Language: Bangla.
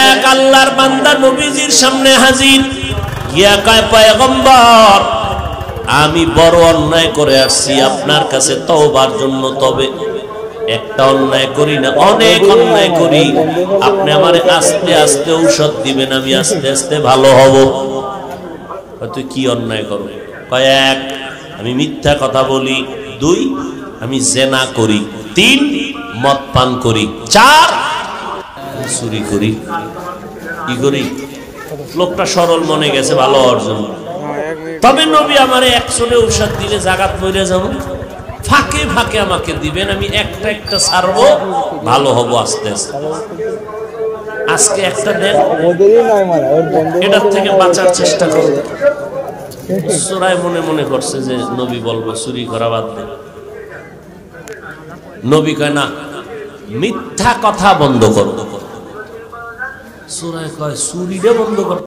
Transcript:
এক আল্লাহর বান্দা নবীজির সামনে হাজির গিয়া কয়, পয়গম্বর আমি বড় অন্যায় করে আসছি আপনার কাছে তওবার জন্য, তবে একটা অন্যায় করি না, অনেক অন্যায় করি, আপনি আমারে আস্তে আস্তে ঔষধ দিবেন, আমি আস্তে আস্তে ভালো হব। তুই কি অন্যায় করো? কয়, এক আমি মিথ্যা কথা বলি, দুই আমি জেনা করি, তিন মদ পান করি, চার চুরি করি। কি করি? লোকটা সরল মনে গেছে ভালো অর্জন। তবে নবী আমারে একশোটে ঔষধ দিলে জাগাত মরে যাবো, ফাঁকে ফাঁকে আমাকে দিবেন, আমি একটা একটা ছাড়বো, ভালো হব আস্তে আস্তে। আজকে একটা দেন, এটার থেকে বাঁচার চেষ্টা করবে। চোরাই মনে মনে করছে যে নবী বলবো চুরি করা বাদ দেন। নবী কয় না, মিথ্যা কথা বন্ধ করো। চোরাই কয় চুরিটা বন্ধ কর।